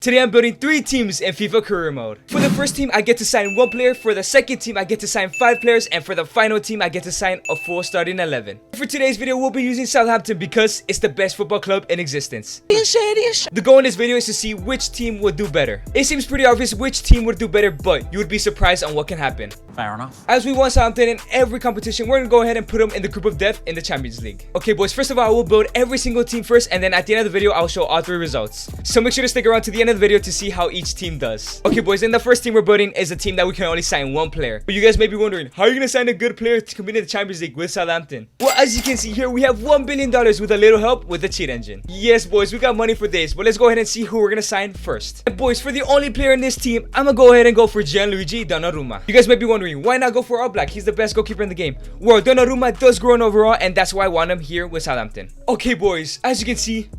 Today I'm building 3 teams in FIFA career mode. For the first team, I get to sign 1 player. For the second team, I get to sign 5 players. And for the final team, I get to sign a full starting 11. For today's video, we'll be using Southampton because it's the best football club in existence. The goal in this video is to see which team would do better. It seems pretty obvious which team would do better, but you would be surprised on what can happen. Fair enough. As we won Southampton in every competition, we're gonna go ahead and put them in the group of death in the Champions League. Okay boys, first of all, I will build every single team first, and then at the end of the video, I'll show all 3 results. So make sure to stick around to the end of the video to see how each team does. Okay boys, then the first team we're building is a team that we can only sign 1 player. But you guys may be wondering, how are you gonna sign a good player to compete in the Champions League with Southampton? Well, as you can see here, we have $1 billion with a little help with the cheat engine. Yes boys, we got money for this, but let's go ahead and see who we're gonna sign first. And boys, for the only player in this team, I'm gonna go ahead and go for Gianluigi Donnarumma. You guys may be wondering, why not go for All Black? He's the best goalkeeper in the game. Well, Donnarumma does grow in overall, and that's why I want him here with Southampton. Okay boys, as you can see,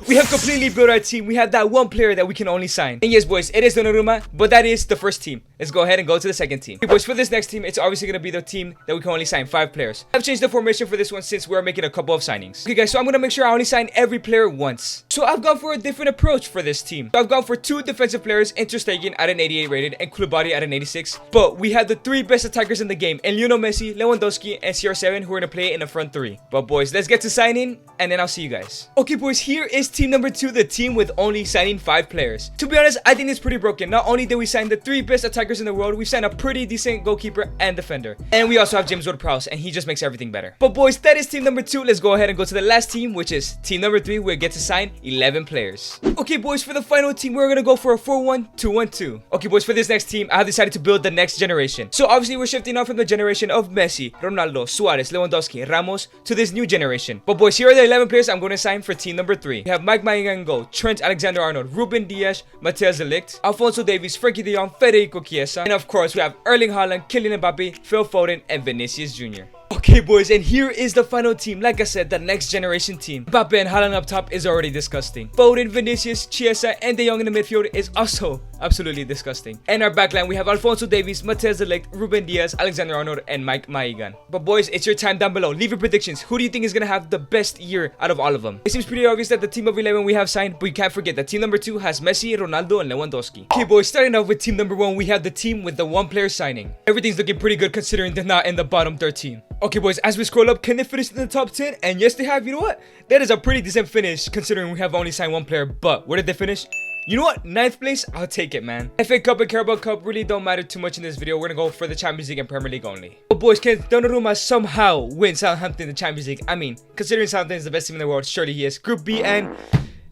we have completely built our team. We have that 1 player that we can only sign. And yes, boys, it is Donnarumma, but that is the first team. Let's go ahead and go to the second team. Okay, boys, for this next team, it's obviously going to be the team that we can only sign 5 players. I've changed the formation for this one since we're making a couple of signings. Okay, guys, so I'm going to make sure I only sign every player once. So I've gone for a different approach for this team. So I've gone for 2 defensive players, Ter Stegen at an 88 rated and Koulibaly at an 86. But we have the 3 best attackers in the game, and Lionel Messi, Lewandowski, and CR7, who are going to play in the front 3. But boys, let's get to signing, and then I'll see you guys. Okay, boys, here is team number 2, the team with only signing 5 players. To be honest, I think it's pretty broken. Not only did we sign the 3 best attackers in the world, we've signed a pretty decent goalkeeper and defender. And we also have James Ward-Prowse, and he just makes everything better. But boys, that is team number 2. Let's go ahead and go to the last team, which is team number 3. We get to sign 11 players. Okay, boys, for the final team, we're gonna go for a 4-1-2-1-2. Okay, boys, for this next team, I have decided to build the next generation. So obviously, we're shifting off from the generation of Messi, Ronaldo, Suarez, Lewandowski, Ramos to this new generation. But boys, here are the 11 players I'm going to sign for team number 3. We have Aubameyang in goal, Trent Alexander-Arnold, Ruben Dias, Matthias de Ligt, Alphonso Davies, Frankie de Jong, Federico Chiesa, and of course we have Erling Haaland, Kylian Mbappe, Phil Foden, and Vinicius Jr. Okay boys, and here is the final team. Like I said, the next generation team. Mbappe and Haaland up top is already disgusting. Foden, Vinicius, Chiesa, and De Jong in the midfield is also absolutely disgusting. And our backline, we have Alphonso Davies, Matthias de Ligt, Ruben Dias, Alexander-Arnold, and Mike Maignan. But boys, it's your time down below. Leave your predictions. Who do you think is gonna have the best year out of all of them? It seems pretty obvious that the team of 11 we have signed, but you can't forget that team number 2 has Messi, Ronaldo, and Lewandowski. Okay boys, starting off with team number 1, we have the team with the 1 player signing. Everything's looking pretty good considering they're not in the bottom 13. Okay boys, as we scroll up, can they finish in the top 10? And yes, they have. You know what? That is a pretty decent finish considering we have only signed 1 player. But where did they finish? You know what? 9th place? I'll take it, man. FA Cup and Carabao Cup really don't matter too much in this video. We're gonna go for the Champions League and Premier League only. But boys, can Donnarumma somehow win Southampton in the Champions League? I mean, considering Southampton is the best team in the world, surely he is. Group B, and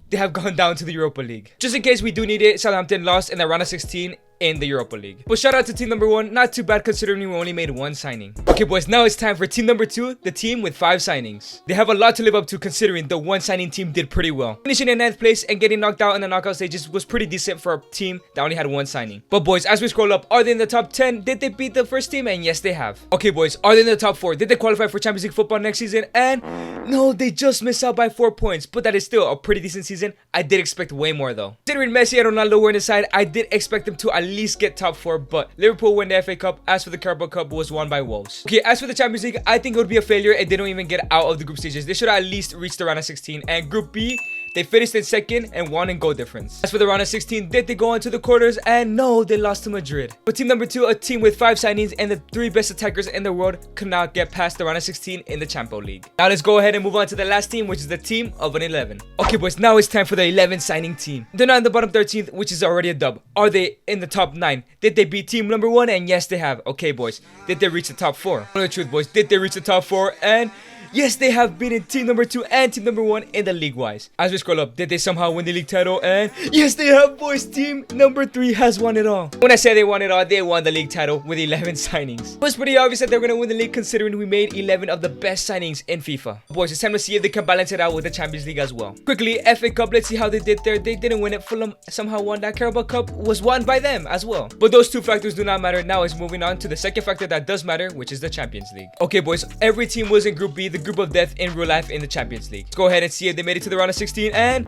they have gone down to the Europa League. Just in case we do need it, Southampton lost in the round of 16 in the Europa League. But shout out to team number 1, not too bad considering we only made 1 signing. Okay boys, now it's time for team number 2, the team with 5 signings. They have a lot to live up to considering the 1 signing team did pretty well. Finishing in 9th place and getting knocked out in the knockout stages was pretty decent for a team that only had 1 signing. But boys, as we scroll up, are they in the top 10? Did they beat the first team? And yes, they have. Okay boys, are they in the top 4? Did they qualify for Champions League football next season? And no, they just missed out by 4 points, but that is still a pretty decent season. I did expect way more though. Considering Messi and Ronaldo were in the side, I did expect them to at least get top 4. But Liverpool win the FA Cup. As for the Carabao Cup, was won by Wolves. Okay, as for the Champions League, I think it would be a failure if they don't even get out of the group stages. They should at least reach the round of 16. And Group B, they finished in 2nd and won in goal difference. As for the round of 16, did they go into the quarters? And no, they lost to Madrid. But team number 2, a team with 5 signings and the 3 best attackers in the world, could not get past the round of 16 in the Champions League. Now let's go ahead and move on to the last team, which is the team of an 11. Okay boys, now it's time for the 11 signing team. They're not in the bottom 13th, which is already a dub. Are they in the top 9? Did they beat team number 1? And yes, they have. Okay boys, did they reach the top 4? Tell the truth boys, did they reach the top 4? And yes, they have beaten team number 2 and team number 1 in the league-wise. As we scroll up, did they somehow win the league title? And yes, they have, boys. Team number 3 has won it all. When I say they won it all, they won the league title with 11 signings. It was pretty obvious that they're going to win the league considering we made 11 of the best signings in FIFA. Boys, it's time to see if they can balance it out with the Champions League as well. Quickly, FA Cup, let's see how they did there. They didn't win it. Fulham somehow won that. Carabao Cup was won by them as well. But those 2 factors do not matter. Now it's moving on to the second factor that does matter, which is the Champions League. Okay, boys, every team was in Group B, the group of death in real life in the Champions League. Let's go ahead and see if they made it to the round of 16. And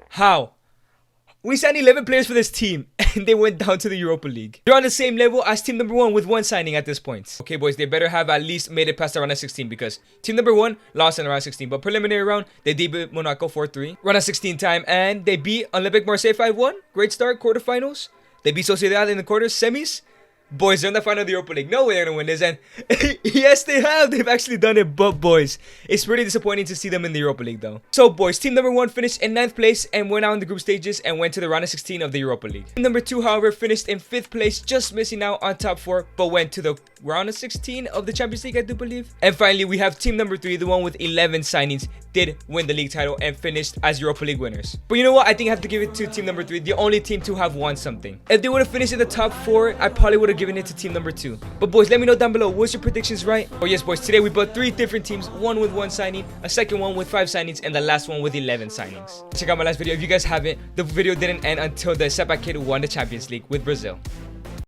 how? We signed 11 players for this team, and they went down to the Europa League. They're on the same level as team number 1 with 1 signing at this point. Okay, boys, they better have at least made it past the round of 16 because team number 1 lost in the round of 16. But preliminary round, they beat Monaco 4-3. Round of 16 time, and they beat Olympique Marseille 5-1. Great start, quarterfinals. They beat Sociedad in the quarters, semis. Boys, they're in the final of the Europa League. No way they're going to win this. And yes, they have. They've actually done it. But, boys, it's pretty disappointing to see them in the Europa League, though. So, boys, team number 1 finished in 9th place and went out in the group stages and went to the round of 16 of the Europa League. Team number 2, however, finished in 5th place, just missing out on top 4, but went to the round of 16 of the Champions League, I do believe. And finally, we have team number 3, the one with 11 signings, did win the league title and finished as Europa League winners. But you know what? I think I have to give it to team number 3, the only team to have won something. If they would have finished in the top 4, I probably would have given it to team number 2. But boys, let me know down below, was your predictions right? Oh yes, boys, today we built 3 different teams, one with 1 signing, a second one with 5 signings, and the last one with 11 signings. Check out my last video if you guys haven't. The video didn't end until the setback kid won the Champions League with Brazil.